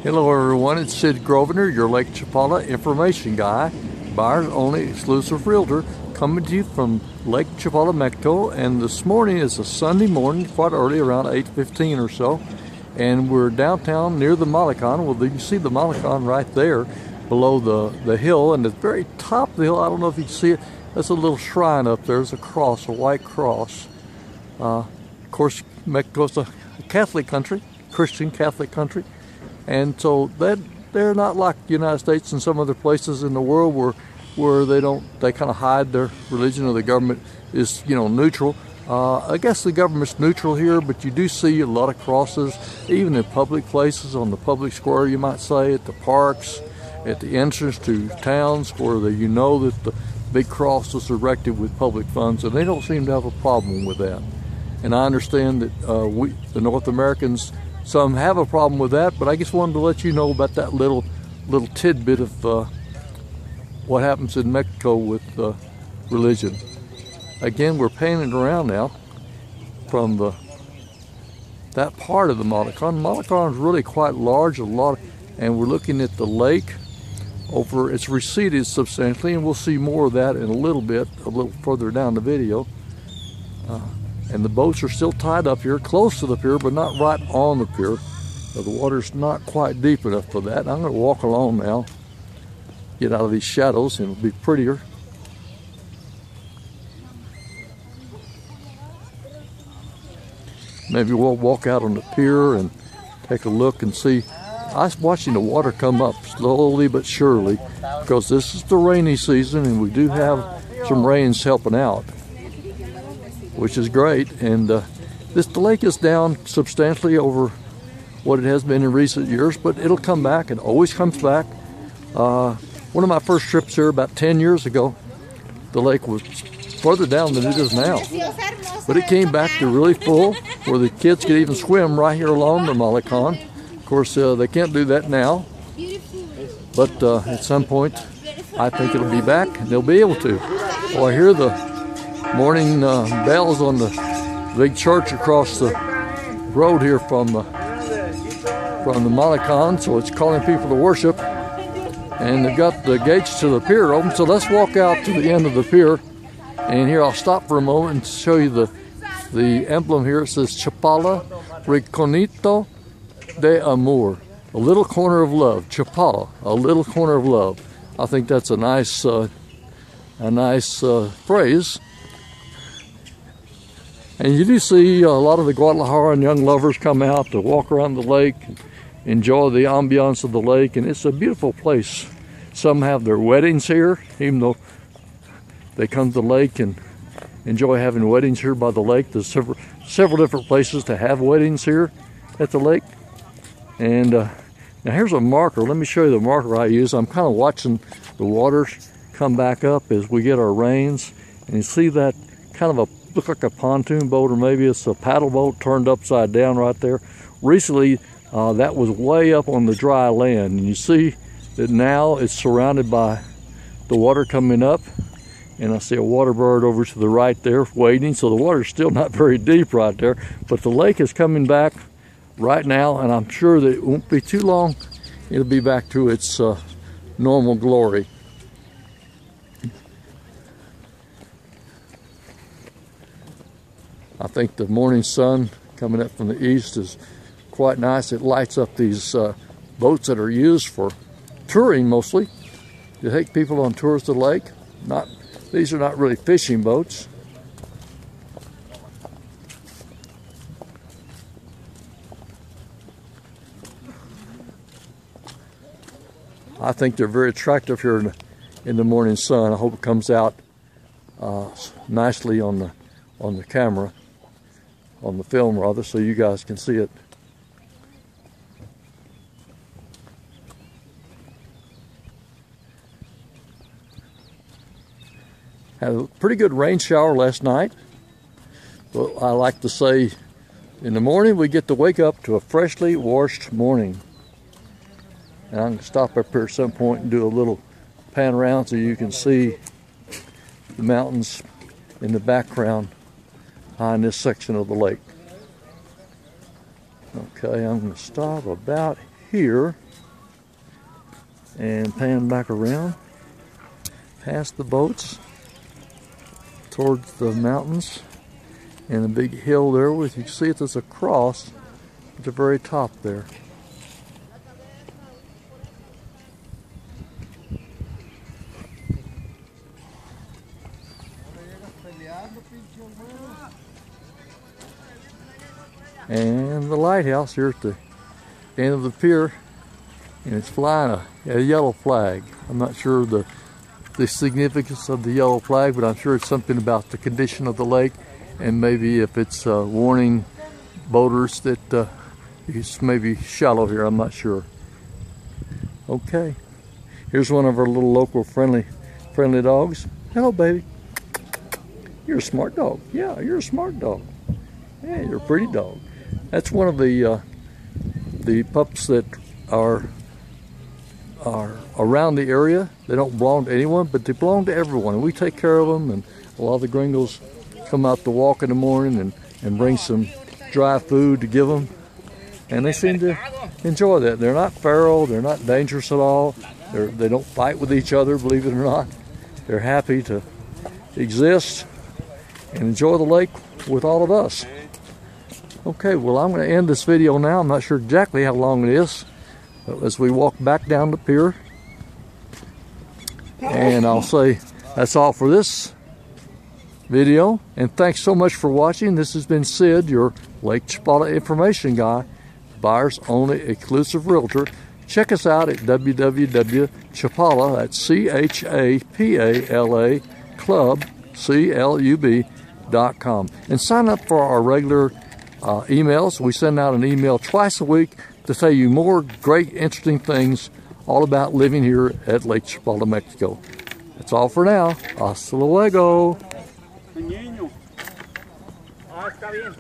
Hello everyone, it's Sid Grosvenor, your Lake Chapala information guy, buyers only exclusive realtor, coming to you from Lake Chapala Malecon. And this morning is a Sunday morning, quite early, around 8:15 or so, and we're downtown near the Malecon. Well, you can see the Malecon right there below the hill, and at the very top of the hill, I don't know if you can see it, there's a little shrine up there. There's a cross, a white cross. Of course, Mexico's a Catholic country, Christian Catholic country. And so that they're not like the United States and some other places in the world where they kind of hide their religion, or the government is, neutral. I guess the government's neutral here, but you do see a lot of crosses, even in public places, on the public square, you might say, at the parks, at the entrance to towns, where that the big cross is erected with public funds, and they don't seem to have a problem with that. And I understand that the North Americans, some have a problem with that, but I just wanted to let you know about that little tidbit of what happens in Mexico with religion. Again, we're panning around now from that part of the Malecon. Malecon is really quite large, and we're looking at the lake over. It's receded substantially, and we'll see more of that in a little bit, a little further down the video. And the boats are still tied up here, close to the pier, but not right on the pier. So the water's not quite deep enough for that. I'm going to walk along now, get out of these shadows, and it'll be prettier. Maybe we'll walk out on the pier and take a look and see. I was watching the water come up slowly but surely, because this is the rainy season, and we do have some rains helping out, which is great. And the lake is down substantially over what it has been in recent years, but it'll come back. It always comes back. One of my first trips here about 10 years ago, the lake was further down than it is now, but it came back to really full, where the kids could even swim right here along the Malecon. Of course, they can't do that now, but at some point I think it'll be back and they'll be able to. Oh, I hear the morning bells on the big church across the road here from the Malecon, so it's calling people to worship. And they've got the gates to the pier open, so let's walk out to the end of the pier. And here I'll stop for a moment and show you the emblem here. It says Chapala, Riconito de Amor, a little corner of love. Chapala, a little corner of love. I think that's a nice phrase. And you do see a lot of the Guadalajaran young lovers come out to walk around the lake, enjoy the ambiance of the lake, and it's a beautiful place. Some have their weddings here, even though they come to the lake and enjoy having weddings here by the lake. There's several different places to have weddings here at the lake. And now here's a marker. Let me show you the marker I use. I'm kind of watching the water come back up as we get our rains, and you see that kind of look like a pontoon boat, or maybe it's a paddle boat turned upside down right there. Recently that was way up on the dry land, and you see that now it's surrounded by the water coming up, and I see a water bird over to the right there waiting. So the water's still not very deep right there, but the lake is coming back right now, and I'm sure that it won't be too long. It'll be back to its normal glory. I think the morning sun coming up from the east is quite nice. It lights up these boats that are used for touring mostly. You take people on tours to the lake. These are not really fishing boats. I think they're very attractive here in the morning sun. I hope it comes out nicely on the camera, on the film rather, so you guys can see it. Had a pretty good rain shower last night. But I like to say, in the morning we get to wake up to a freshly washed morning. And I'm going to stop up here at some point and do a little pan around so you can see the mountains in the background behind this section of the lake. Okay, I'm going to stop about here and pan back around past the boats towards the mountains and a big hill there with, you can see it, there's a cross at the very top there. And the lighthouse here at the end of the pier, and it's flying a yellow flag. I'm not sure the significance of the yellow flag, but I'm sure it's something about the condition of the lake, and maybe if it's warning boaters that it's maybe shallow here. I'm not sure. Okay, here's one of our little local friendly dogs. Hello, baby. You're a smart dog. Yeah, you're a smart dog. Yeah, you're a pretty dog. That's one of the pups that are around the area. They don't belong to anyone, but they belong to everyone. And we take care of them, and a lot of the gringos come out to walk in the morning and bring some dry food to give them. And they seem to enjoy that. They're not feral, they're not dangerous at all. They don't fight with each other, believe it or not. They're happy to exist and enjoy the lake with all of us. Okay, well, I'm going to end this video now. I'm not sure exactly how long it is, but as we walk back down the pier, and I'll say that's all for this video, and thanks so much for watching. This has been Sid, your Lake Chapala information guy, buyers only exclusive realtor. Check us out at www.chapala, that's C-H-A-P-A-L-A, club, C-L-U-B.com, and sign up for our regular emails. We send out an email twice a week to tell you more great, interesting things all about living here at Lake Chapala, Mexico. That's all for now. Hasta luego. Niño. Ah, está bien.